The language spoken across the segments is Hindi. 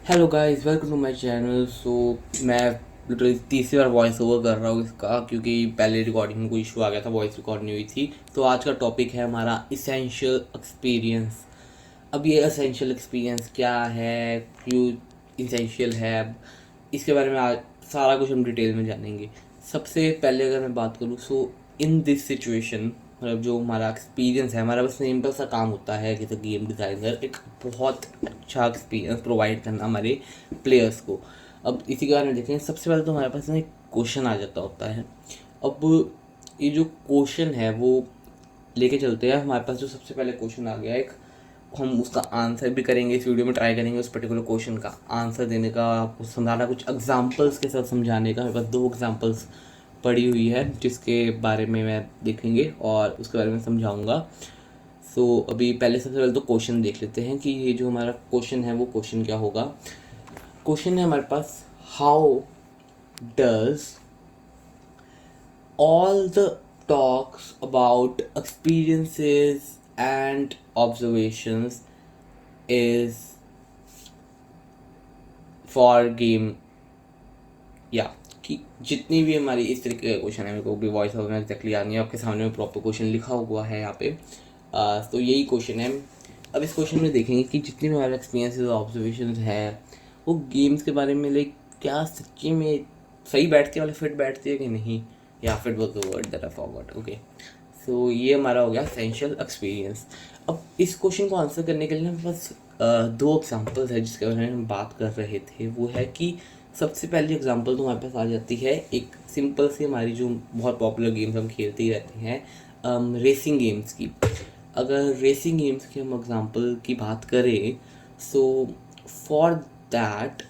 Hello guys, welcome to my channel. मैं लिटरली तीसरी बार वॉइस ओवर कर रहा हूँ इसका, क्योंकि पहले रिकॉर्डिंग में कोई इशू आ गया था, वॉइस रिकॉर्ड नहीं हुई थी। तो आज का टॉपिक है हमारा इसेंशियल एक्सपीरियंस। अब ये एसेंशियल एक्सपीरियंस क्या है, क्यों इसेंशियल है, अब इसके बारे में आज सारा कुछ हम डिटेल में जानेंगे। सबसे पहले अगर मैं बात करूँ, इन दिस सिचुएशन, मतलब जो हमारा एक्सपीरियंस है, हमारा बस सिंपल सा काम होता है कि गेम डिज़ाइनर एक बहुत अच्छा एक्सपीरियंस प्रोवाइड करना हमारे प्लेयर्स को। अब इसी के बारे में देखें, सबसे पहले तो हमारे पास ना एक क्वेश्चन आ जाता होता है। अब ये जो क्वेश्चन है वो लेके चलते हैं। हमारे पास जो सबसे पहले क्वेश्चन आ गया एक, हम उसका आंसर भी करेंगे, इस वीडियो में ट्राई करेंगे उस पर्टिकुलर क्वेश्चन का आंसर देने का, आपको समझाना, कुछ एग्जांपल्स के साथ समझाने का। मेरे पास दो एग्जांपल्स पड़ी हुई है जिसके बारे में मैं देखेंगे और उसके बारे में समझाऊंगा। अभी पहले सबसे पहले तो क्वेश्चन देख लेते हैं कि ये जो हमारा क्वेश्चन है वो क्वेश्चन क्या होगा। क्वेश्चन है हमारे पास, how does all the talks about experiences and observations is for game, या कि जितनी भी हमारी इस तरीके का क्वेश्चन है, मेरे को भी वॉइस ओवर में एक्जैक्टली याद नहीं है, आपके सामने में प्रॉपर क्वेश्चन लिखा हुआ है यहाँ पे। तो यही क्वेश्चन है। अब इस क्वेश्चन में देखेंगे कि जितनी भी हमारे एक्सपीरियंसेस और ऑब्जर्वेशन है वो गेम्स के बारे में, लाइक क्या सच्ची में सही बैठती है, मतलब फिट बैठती है कि नहीं, या fit was the word that I forgot. Okay, ये हमारा हो गया एसेंशियल एक्सपीरियंस। अब इस क्वेश्चन को आंसर करने के लिए हमारे पास दो एग्जांपल्स है जिसके बारे में हम बात कर रहे थे। वो है कि सबसे पहली एग्जांपल तो हमारे पास आ जाती है एक सिंपल सी, हमारी जो बहुत पॉपुलर गेम्स हम खेलते ही रहते हैं, रेसिंग गेम्स की। अगर रेसिंग गेम्स की हम एग्जांपल की बात करें, सो फॉर दैट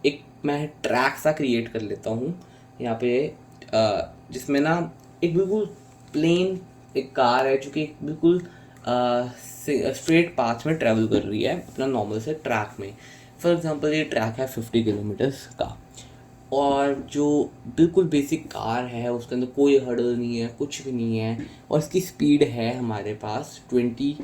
एक मैं ट्रैक सा क्रिएट कर लेता हूँ यहाँ पे, जिसमें ना एक बिल्कुल प्लेन एक कार है जो कि बिल्कुल स्ट्रेट पाथ में ट्रैवल कर रही है अपना नॉर्मल से ट्रैक में। फॉर एग्जांपल ये ट्रैक है 50 किलोमीटर्स का, और जो बिल्कुल बेसिक कार है उसके अंदर कोई हर्डल नहीं है, कुछ भी नहीं है, और इसकी स्पीड है हमारे पास 20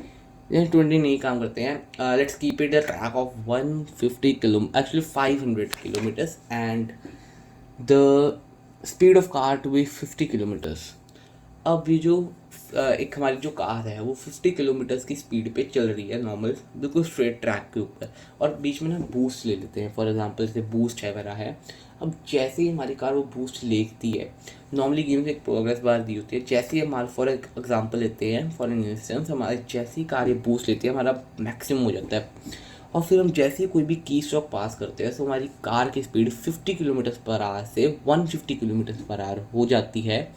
नहीं काम करते हैं, let's keep it a track of 150 kilo, actually 500 kilometres, and the speed of car to be 50 kilometres. अब ये जो एक हमारी जो कार है वो 50 किलोमीटर्स की स्पीड पे चल रही है नॉर्मल, बिल्कुल स्ट्रेट ट्रैक के ऊपर, और बीच में ना बूस्ट ले लेते हैं। फॉर एग्जांपल जैसे बूस्ट है मेरा है। अब जैसे ही हमारी कार वो बूस्ट लेती है, नॉर्मली गेम में एक प्रोग्रेस बार दी होती है, जैसे ही हमारे फॉर एग्जांपल लेते हैं, फॉर एन इंस्टेंस हमारे जैसे ही कार ये बूस्ट लेती है, हमारा मैक्सिमम हो जाता है, और फिर हम जैसे ही कोई भी की स्ट्रोक पास करते हैं तो हमारी कार की स्पीड 50 किलोमीटर पर आवर से 150 किलोमीटर पर आवर हो जाती है,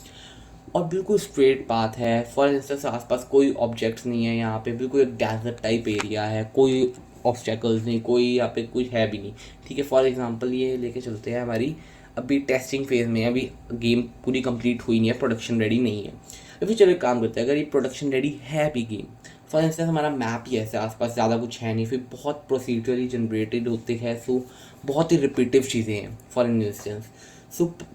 और बिल्कुल स्ट्रेट पाथ है। फॉर इंस्टेंस आसपास कोई ऑब्जेक्ट्स नहीं है, यहाँ पे बिल्कुल एक डेजर्ट टाइप एरिया है, कोई ऑब्स्टेकल्स नहीं, कोई यहाँ पे कुछ है भी नहीं। ठीक है, फॉर एग्जांपल ये लेके चलते हैं, हमारी अभी टेस्टिंग फेज में है, अभी गेम पूरी कंप्लीट हुई नहीं है, प्रोडक्शन रेडी नहीं है। अभी चलो एक काम करते हैं, अगर ये प्रोडक्शन रेडी है भी गेम, फॉर इंस्टेंस हमारा मैप ही ऐसे आसपास ज़्यादा कुछ है नहीं, फिर बहुत प्रोसीजरली जनरेटेड होते हैं, सो बहुत ही रिपीटिव चीज़ें हैं। फॉर इंस्टेंस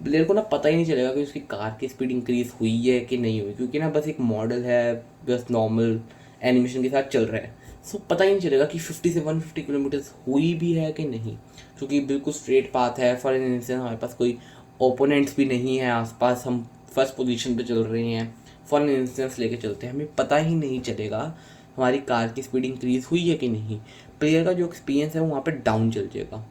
प्लेयर को ना पता ही नहीं चलेगा कि उसकी कार की स्पीड इंक्रीज हुई है कि नहीं हुई, क्योंकि ना बस एक मॉडल है, बस नॉर्मल एनिमेशन के साथ चल रहा है। पता ही नहीं चलेगा कि 50 से 150 किलोमीटर्स हुई भी है कि नहीं, क्योंकि बिल्कुल स्ट्रेट पाथ है। फॉर इंस्टेंस हमारे पास कोई ओपोनेंट्स भी नहीं है आसपास, हम फर्स्ट पोजीशन पे चल रहे हैं। फॉर इंस्टेंस लेके चलते हैं, हमें पता ही नहीं चलेगा हमारी कार की स्पीड इंक्रीज हुई है कि नहीं। प्लेयर का जो एक्सपीरियंस है वो वहाँ पे डाउन चल जाएगा।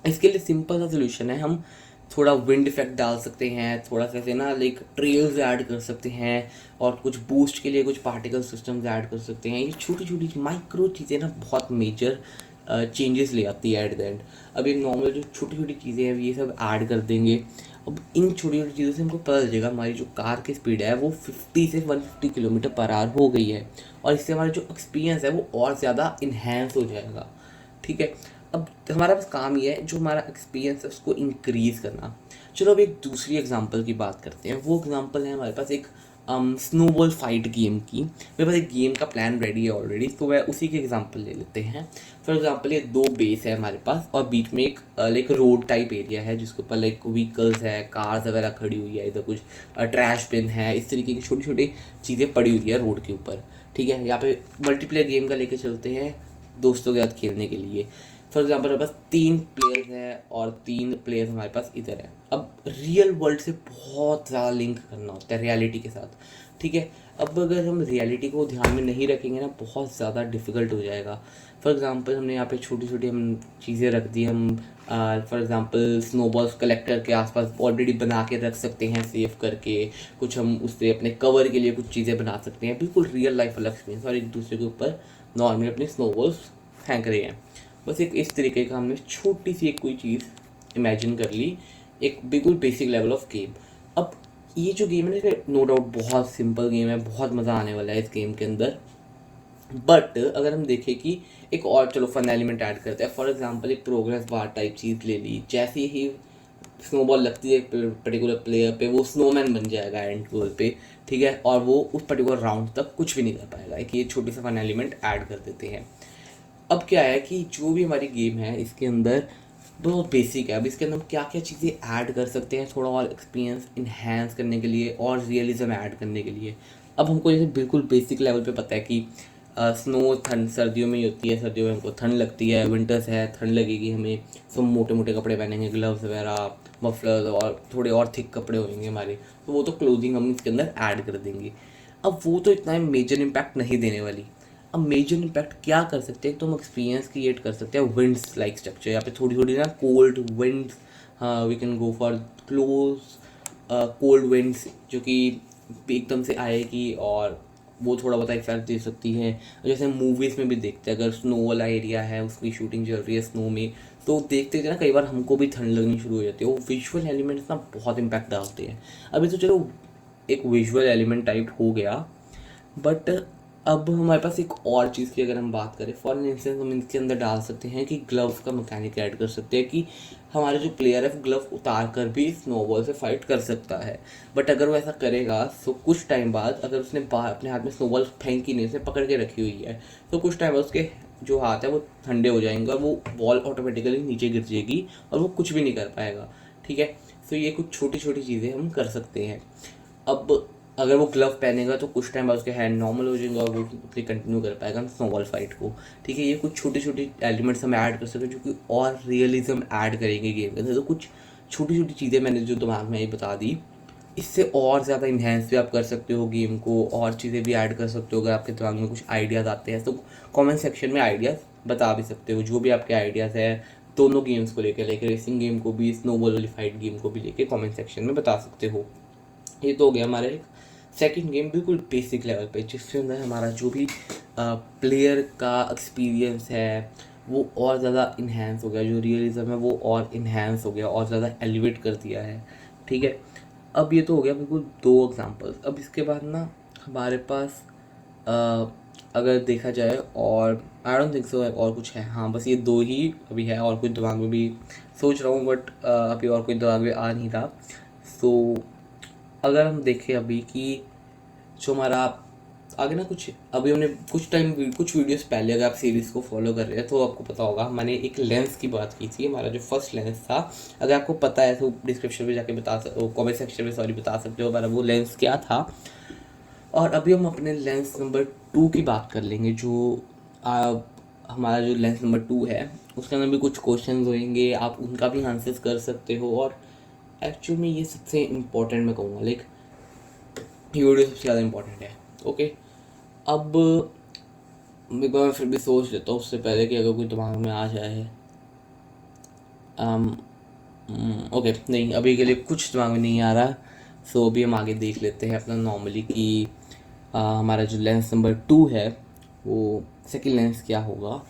इसके लिए सिंपल सा सोल्यूशन है, हम थोड़ा विंड इफेक्ट डाल सकते हैं, थोड़ा सा ऐसे ना लाइक ट्रेल्स ऐड कर सकते हैं, और कुछ बूस्ट के लिए कुछ पार्टिकल सिस्टम्स ऐड कर सकते हैं। ये छोटी छोटी माइक्रो चीज़ें ना बहुत मेजर चेंजेस ले आती है एट द एंड। अब एक नॉर्मल जो छोटी छोटी चीज़ें हैं ये सब ऐड कर देंगे। अब इन छोटी छोटी चीज़ों से हमको पता चलेगा हमारी जो कार की स्पीड है वो 50 से 150 किलोमीटर पर आवर हो गई है, और इससे हमारा जो एक्सपीरियंस है वो और ज़्यादा इन्हेंस हो जाएगा। ठीक है, अब हमारा बस काम ये है जो हमारा एक्सपीरियंस है उसको इंक्रीज़ करना। चलो अब एक दूसरी एग्जांपल की बात करते हैं। वो एग्जांपल है हमारे पास एक स्नोबॉल फाइट गेम की। मेरे पास एक गेम का प्लान रेडी है ऑलरेडी, तो वह उसी की एग्जांपल ले लेते हैं। फॉर एग्जांपल ये दो बेस है हमारे पास, और बीच में एक लाइक रोड टाइप एरिया है जिसके ऊपर लाइक व्हीकल्स है, कार्स वगैरह खड़ी हुई है, इधर कुछ ट्रैश बिन है, इस तरीके की छोटी छोटी चीज़ें पड़ी हुई है रोड के ऊपर। ठीक है, यहाँ पे मल्टीप्लेयर गेम का लेके चलते हैं। दोस्तों के साथ खेलने के लिए। फॉर एग्जाम्पल हमारे पास 3 प्लेयर्स हैं और 3 प्लेयर्स हमारे पास इधर है। अब रियल वर्ल्ड से बहुत ज़्यादा लिंक करना होता है रियलिटी के साथ, ठीक है। अब अगर हम रियलिटी को ध्यान में नहीं रखेंगे ना, बहुत ज़्यादा डिफ़िकल्ट हो जाएगा। फॉर एग्ज़ाम्पल हमने यहाँ पे छोटी छोटी हम चीज़ें रख दी, हम फॉर एग्ज़ाम्पल स्नोबॉल्स कलेक्टर के आसपास ऑलरेडी बना के रख सकते हैं सेव करके। कुछ हम उससे अपने कवर के लिए कुछ चीज़ें बना सकते हैं, बिल्कुल रियल लाइफ अलग एक्सपीरियंस, और एक दूसरे के ऊपर नॉर्मली अपने स्नोबॉल्स फेंक रहे हैं। बस एक इस तरीके का हमने छोटी सी एक कोई चीज़ इमेजिन कर ली, एक बिल्कुल बेसिक लेवल ऑफ गेम। अब ये जो गेम है ना, नो डाउट बहुत सिंपल गेम है, बहुत मज़ा आने वाला है इस गेम के अंदर। बट अगर हम देखें कि एक और चलो फन एलिमेंट ऐड करते हैं, फॉर एग्जांपल एक प्रोग्रेस बार टाइप चीज़ ले ली, जैसे ही स्नोबॉल लगती है पर्टिकुलर प्लेयर पे, वो स्नोमैन बन जाएगा एंड गोल पे, ठीक है, और वो उस पर्टिकुलर राउंड तक कुछ भी नहीं कर पाएगा। एक ये छोटी सा फन एलिमेंट ऐड कर देते हैं। अब क्या है कि जो भी हमारी गेम है इसके अंदर बहुत बेसिक है। अब इसके अंदर हम क्या क्या चीज़ें ऐड कर सकते हैं थोड़ा और एक्सपीरियंस इन्हेंस करने के लिए और रियलिज्म ऐड करने के लिए। अब हमको जैसे बिल्कुल बेसिक लेवल पे पता है कि स्नो ठंड सर्दियों में ही होती है, सर्दियों में हमको ठंड लगती है, विंटर्स है ठंड लगेगी हमें, सब मोटे मोटे कपड़े पहनेंगे, ग्लव्स वगैरह, मफलर और थोड़े और थिक कपड़े होंगे हमारे, तो वो तो क्लोथिंग हम इसके अंदर ऐड कर देंगे। अब वो तो इतना मेजर इम्पैक्ट नहीं देने वाली। अब मेजर इम्पैक्ट क्या कर सकते हैं, तो हम एक्सपीरियंस क्रिएट कर सकते हैं विंड्स लाइक स्ट्रक्चर, यहाँ पे थोड़ी थोड़ी ना कोल्ड विंड्स, हाँ we can go for close cold winds जो कि एकदम से आएगी और वो थोड़ा बहुत इफेक्ट दे सकती है। जैसे मूवीज़ में भी देखते हैं, अगर स्नो वाला एरिया है उसकी शूटिंग चल रही है स्नो में, तो देखते थे ना कई बार हमको भी ठंड लगनी शुरू हो जाती है। वो विजुअल एलिमेंट्स ना बहुत इम्पैक्ट डालते हैं। अभी तो चलो एक विजुअल एलिमेंट टाइप हो गया, बट अब हमारे पास एक और चीज़ की अगर हम बात करें, फॉर इंस्टेंस हम इसके अंदर डाल सकते हैं कि ग्लव का मैकेनिक ऐड कर सकते हैं कि हमारा जो प्लेयर है वो ग्लव उतार कर भी स्नोबॉल से फाइट कर सकता है। बट अगर वो ऐसा करेगा तो कुछ टाइम बाद, अगर उसने अपने हाथ में स्नोबॉल फेंकी नहीं, उसने पकड़ के रखी हुई है, तो कुछ टाइम बाद उसके जो हाथ है वो ठंडे हो जाएंगे और वो बॉल ऑटोमेटिकली नीचे गिर जाएगी और वो कुछ भी नहीं कर पाएगा, ठीक है। तो ये कुछ छोटी छोटी चीज़ें हम कर सकते हैं। अब अगर वो ग्लव पहनेगा तो कुछ टाइम बाद उसके हैंड नॉर्मल हो जाएंगे और वो अपनी कंटिन्यू कर पाएगा स्नोबॉल फाइट को, ठीक है। ये कुछ छोटी छोटी एलिमेंट्स हम ऐड कर सकते हैं जो कि और रियलिज्म ऐड करेंगे गेम के अंदर। तो कुछ छोटी छोटी चीज़ें मैंने जो दिमाग में ये बता दी, इससे और ज़्यादा इन्हेंस भी आप कर सकते हो गेम को, और चीज़ें भी ऐड कर सकते हो। अगर आपके दिमाग में कुछ आइडियाज़ आते हैं तो कमेंट सेक्शन में आइडियाज़ बता भी सकते हो, जो भी आपके आइडियाज़ है दोनों गेम्स को लेकर, लेकर रेसिंग गेम को भी, स्नोबॉल वाली फाइट गेम को भी लेकर कमेंट सेक्शन में बता सकते हो। ये तो हो गया हमारा एक सेकंड गेम बिल्कुल बेसिक लेवल पे, जिसके अंदर हमारा जो भी प्लेयर का एक्सपीरियंस है वो और ज़्यादा इन्हेंस हो गया, जो रियलिज्म है वो और इन्हेंस हो गया, और ज़्यादा एलिवेट कर दिया है, ठीक है। अब ये तो हो गया बिल्कुल 2 एग्जांपल्स। अब इसके बाद ना हमारे पास अ, अगर देखा जाए, और आई डोंट थिंक सो और कुछ है, हाँ बस ये 2 ही अभी है, और कुछ दिमाग में भी सोच रहा हूँ, बट अभी और कोई दिमाग में आ नहीं रहा। सो अगर हम देखें अभी कि जो हमारा आगे ना कुछ, अभी हमने कुछ वीडियोस पहले, अगर आप सीरीज़ को फॉलो कर रहे हैं तो आपको पता होगा मैंने एक लेंस की बात की थी, हमारा जो फर्स्ट लेंस था। अगर आपको पता है तो डिस्क्रिप्शन में जाके कमेंट सेक्शन में सॉरी बता सकते हो हमारा वो लेंस क्या था। और अभी हम अपने लेंस नंबर 2 की बात कर लेंगे, जो आ, हमारा जो लेंस नंबर 2 है उसके अंदर भी कुछ क्वेश्चन होंगे, आप उनका भी आंसर्स कर सकते हो। और एक्चुअल में ये सबसे इम्पोर्टेंट मैं कहूँगा, लाइक ये वीडियो सबसे ज़्यादा इम्पोर्टेंट है, ओके। अब एक बार मैं फिर भी सोच लेता हूँ उससे पहले कि अगर कोई दिमाग में आ जाए। ओके, नहीं अभी के लिए कुछ दिमाग में नहीं आ रहा। सो अभी हम आगे देख लेते हैं अपना नॉर्मली कि हमारा जो लेंस नंबर 2 है वो सेकंड लेंस क्या होगा।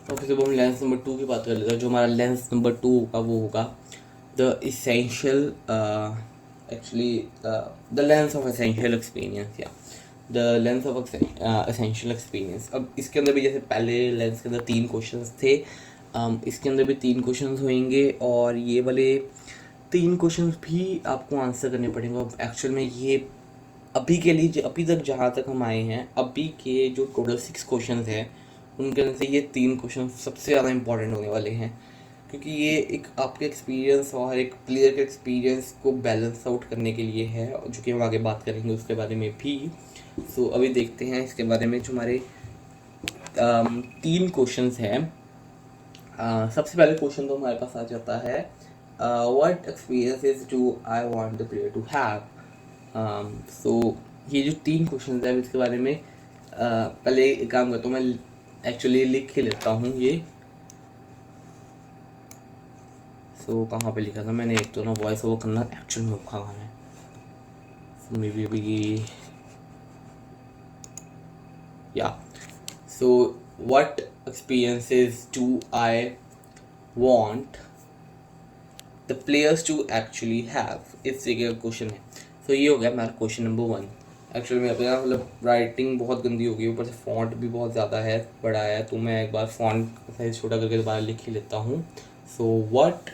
और फिर जब हम लेंस नंबर 2 की बात कर लेते हैं, जो हमारा लेंस नंबर 2 होगा वो होगा the essential actually the lens of essential experience, या the lens of essential experience. अब इसके अंदर भी जैसे पहले लेंस के अंदर 3 क्वेश्चंस थे, इसके अंदर भी 3 क्वेश्चंस होंगे और ये वाले 3 क्वेश्चंस भी आपको आंसर करने पड़ेंगे। अब एक्चुअल में ये अभी के लिए अभी तक जहाँ तक हम आए हैं, अभी के जो टोटल 6 क्वेश्चंस हैं उनके अंदर से ये 3 क्वेश्चन सबसे ज़्यादा इंपॉर्टेंट होने वाले हैं, क्योंकि ये एक आपके एक्सपीरियंस और एक प्लेयर के एक्सपीरियंस को बैलेंस आउट करने के लिए है, जो कि हम आगे बात करेंगे उसके बारे में भी। सो अभी देखते हैं इसके बारे में। जो हमारे 3 क्वेश्चंस हैं, सबसे पहले क्वेश्चन तो हमारे पास आ जाता है what experiences do I want the player to have. So ये जो 3 क्वेश्चन हैं इसके बारे में पहले एक काम करता हूँ, मैं एक्चुअली लिख के लेता हूँ ये। सो कहाँ पे लिखा था मैंने, एक तो ना वॉइस ओवर करना एक्चुअल में औखा काम है, मे बी अभी या। So what experiences do I want the players to actually have, इस तरीके का क्वेश्चन है। तो ये हो गया मेरा क्वेश्चन नंबर 1। एक्चुअली में अपना मतलब राइटिंग बहुत गंदी हो गई, ऊपर से फॉन्ट भी बहुत ज़्यादा है, बड़ा है, तो मैं एक बार फॉन्ट साइज छोटा करके दोबारा लिख ही लेता हूँ। So what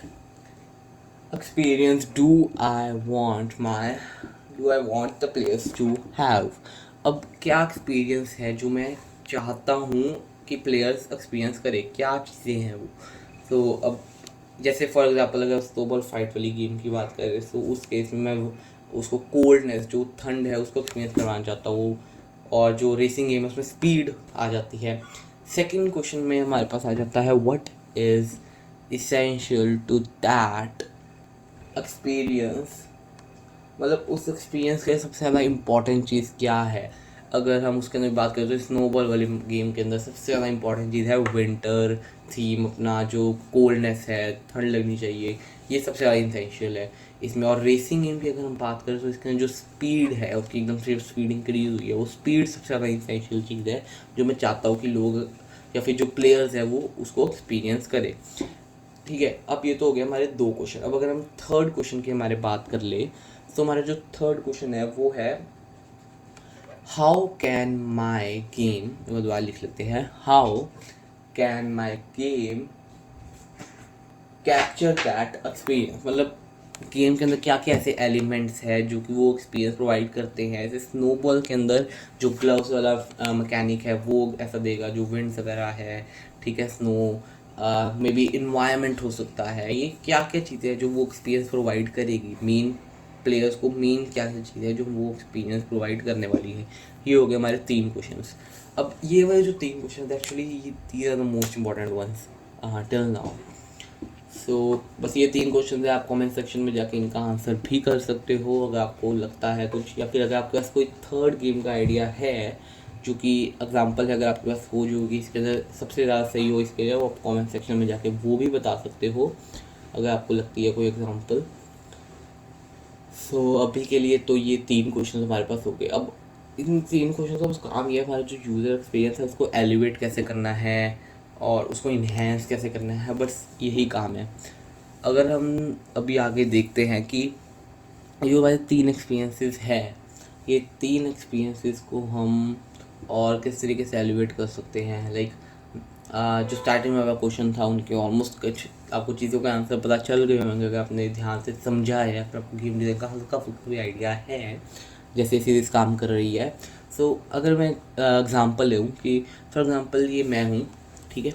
experience do I want the players to have. अब क्या एक्सपीरियंस है जो मैं चाहता हूँ कि प्लेयर्स एक्सपीरियंस करें, क्या चीज़ें हैं वो। तो अब जैसे फॉर एग्जांपल अगर स्नोबॉल फाइट वाली गेम की बात करें तो उस केस में मैं उसको कोल्डनेस, जो ठंड है, उसको एक्सपीरियंस करवाना चाहता हूँ, और जो रेसिंग गेम है उसमें स्पीड आ जाती है। सेकंड क्वेश्चन में हमारे पास आ जाता है what is essential to that experience, मतलब उस एक्सपीरियंस के सबसे ज़्यादा इम्पॉर्टेंट चीज़ क्या है। अगर हम उसके अंदर बात करें तो स्नोबॉल वाली गेम के अंदर सबसे ज़्यादा इम्पॉर्टेंट चीज़ है विंटर थीम, अपना जो कोल्डनेस है, ठंड लगनी चाहिए, ये सबसे ज़्यादा इंसेंशियल है इसमें। और रेसिंग गेम की अगर हम बात करें तो इसके अंदर जो स्पीड है उसकी एकदम से स्पीड इंक्रीज हुई है, वो स्पीड सबसे ज़्यादा इंसेंशियल चीज़ है जो मैं चाहता हूँ कि लोग या फिर जो प्लेयर्स है वो उसको एक्सपीरियंस करें। ठीक है, अब ये तो हो गया हमारे 2 क्वेश्चन। अब अगर हम थर्ड क्वेश्चन की हमारे बात कर ले तो हमारा जो थर्ड क्वेश्चन है वो है हाउ कैन माई गेम, दोबारा लिख लेते हैं, how can my game capture that experience. मतलब गेम के अंदर क्या क्या ऐसे एलिमेंट्स है जो कि वो एक्सपीरियंस प्रोवाइड करते हैं। जैसे स्नोबॉल के अंदर जो ग्लव्स वाला मैकेनिक है वो ऐसा देगा, जो विंड्स वगैरह है, ठीक है, स्नो मे बी इन्वायरमेंट हो सकता है। ये क्या क्या चीज़ें हैं जो वो एक्सपीरियंस प्रोवाइड करेगी, मेन प्लेयर्स को मेन क्या क्या चीज़ें हैं जो वो एक्सपीरियंस प्रोवाइड करने वाली है। ये हो गए हमारे 3 क्वेश्चंस। अब ये वाले जो 3 question actually these are the most important ones till now. So बस ये 3 क्वेश्चन है, आप कमेंट सेक्शन में जाके इनका आंसर भी कर सकते हो अगर आपको लगता है कुछ, या फिर अगर आपके पास कोई थर्ड गेम का आइडिया है जो कि एग्जांपल है, अगर आपके पास हो जो कि इसके अंदर सबसे ज़्यादा सही हो इसके लिए, वो आप कमेंट सेक्शन में जाके वो भी बता सकते हो अगर आपको लगती है कोई एग्जांपल। सो अभी के लिए तो ये 3 क्वेश्चन हमारे पास हो गए। अब इन 3 क्वेश्चन का बस काम ये है, हमारा जो यूज़र एक्सपीरियंस है उसको एलिवेट कैसे करना है और उसको इन्हेंस कैसे करना है, बस यही काम है। अगर हम अभी आगे देखते हैं कि ये हमारे 3 एक्सपीरियंसेस है, ये 3 एक्सपीरियंसेस को हम और किस तरीके से एलिवेट कर सकते हैं। लाइक जो स्टार्टिंग में आपका क्वेश्चन था उनके ऑलमोस्ट कुछ आपको चीज़ों का आंसर पता चल गए होंगे अगर आपने ध्यान से समझा है या फिर आपको गेम डिज़ाइन का हल्का फुल्का भी आइडिया है जैसे सीरीज़ काम कर रही है। सो अगर मैं एग्ज़ाम्पल लूँ कि फॉर एग्ज़ाम्पल ये मैं हूँ, ठीक है,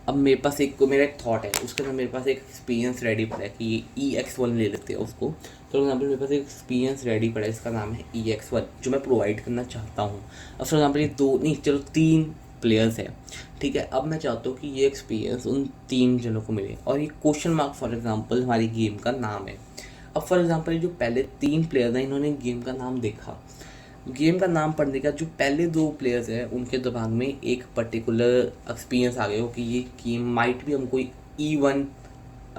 अब मेरे पास मेरा एक थॉट है, उसके अंदर मेरे पास एक एक्सपीरियंस रेडी पड़ा है कि ये EX1 ले लेते हैं उसको। फॉर एग्जाम्पल मेरे पास एक एक्सपीरियंस रेडी पड़ा है, इसका नाम है EX1 जो मैं प्रोवाइड करना चाहता हूँ। अब फॉर एग्जाम्पल ये 2 नहीं, चलो 3 प्लेयर्स हैं, ठीक है। अब मैं चाहता हूँ कि ये एक्सपीरियंस उन 3 जनों को मिले, और ये क्वेश्चन मार्क फॉर एग्जाम्पल हमारी गेम का नाम है। अब फॉर एग्जाम्पल जो पहले 3 प्लेयर हैं इन्होंने गेम का नाम देखा, गेम का नाम पढ़ने का जो पहले 2 प्लेयर्स हैं उनके दिमाग में एक पर्टिकुलर एक्सपीरियंस आ गया हो कि ये गेम माइट भी हमको E1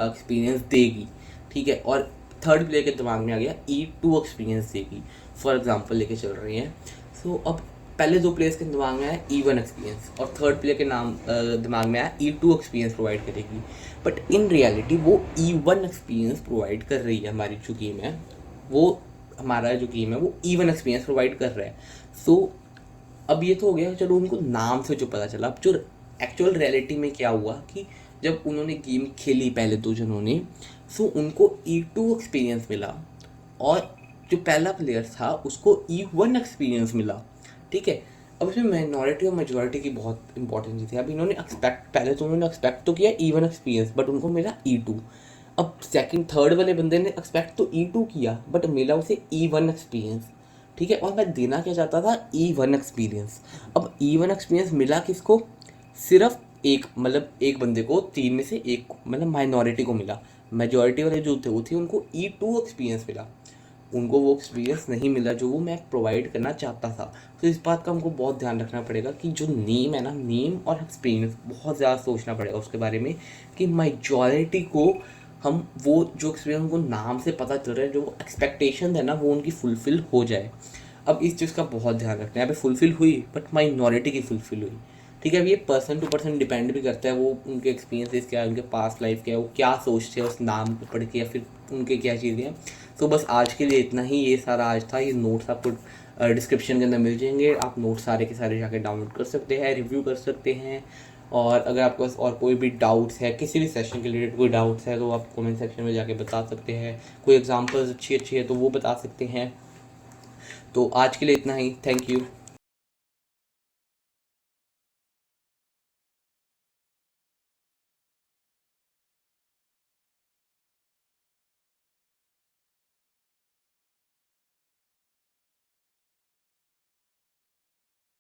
एक्सपीरियंस देगी, ठीक है, और थर्ड प्लेयर के दिमाग में आ गया E2 एक्सपीरियंस देगी, फॉर एग्जांपल लेके चल रही हैं। सो अब पहले 2 प्लेयर्स के दिमाग में आया E1 एक्सपीरियंस और थर्ड प्लेयर के नाम दिमाग में आया E2 एक्सपीरियंस प्रोवाइड करेगी, बट इन रियलिटी वो E1 एक्सपीरियंस प्रोवाइड कर रही है। हमारी जो गेम है वो हमारा जो गेम है वो E1 एक्सपीरियंस प्रोवाइड कर रहा है। सो अब ये तो हो गया, चलो उनको नाम से जो पता चला। अब जो एक्चुअल रियलिटी में क्या हुआ कि जब उन्होंने गेम खेली पहले 2 जनों ने, सो उनको E2 एक्सपीरियंस मिला और जो पहला प्लेयर था उसको E1 एक्सपीरियंस मिला, ठीक है। अब इसमें माइनॉरिटी और मेजॉरिटी की बहुत इंपॉर्टेंट चीज़ है। अब इन्होंने पहले तो उन्होंने एक्सपेक्ट तो किया E1 एक्सपीरियंस, बट उनको मिला E2। अब सेकंड थर्ड वाले बंदे ने एक्सपेक्ट तो E2 किया, बट मिला उसे E1 एक्सपीरियंस, ठीक है। और मैं देना क्या चाहता था, E1 एक्सपीरियंस। अब E1 एक्सपीरियंस मिला किसको, सिर्फ एक, मतलब एक बंदे को, 3 में से एक, मतलब माइनॉरिटी को मिला। मेजॉरिटी वाले जो थे वो थे उनको E2 एक्सपीरियंस मिला, उनको वो एक्सपीरियंस नहीं मिला जो वो मैं प्रोवाइड करना चाहता था। तो इस बात का हमको बहुत ध्यान रखना पड़ेगा कि जो नेम है ना, नेम और एक्सपीरियंस बहुत ज़्यादा सोचना पड़ेगा उसके बारे में कि मेजॉरिटी को हम वो जो एक्सपीरियंस उनको नाम से पता चल रहा है, जो एक्सपेक्टेशन है ना, वो उनकी फुलफ़िल हो जाए। अब इस चीज़ का बहुत ध्यान रखना है। यहाँ पे फुलफ़िल हुई बट माइनॉरिटी की फुलफ़िल हुई, ठीक है। अब ये पर्सन टू पर्सन डिपेंड भी करता है, वो उनके एक्सपीरियंसेस क्या है, उनके पास्ट लाइफ क्या है, वो क्या सोचते हैं उस नाम को पढ़ के, या फिर उनके क्या चीज़ें हैं। तो बस आज के लिए इतना ही, ये सारा आज था। ये नोट्स आपको डिस्क्रिप्शन के अंदर मिल जाएंगे, आप नोट्स सारे के सारे जाके डाउनलोड कर सकते हैं, रिव्यू कर सकते हैं। और अगर आपके पास और कोई भी डाउट्स है, किसी भी सेशन के रिलेटेड कोई डाउट्स है, तो आप कमेंट सेक्शन में जाके बता सकते हैं। कोई एग्जांपल्स अच्छी अच्छी है तो वो बता सकते हैं। तो आज के लिए इतना ही, थैंक यू।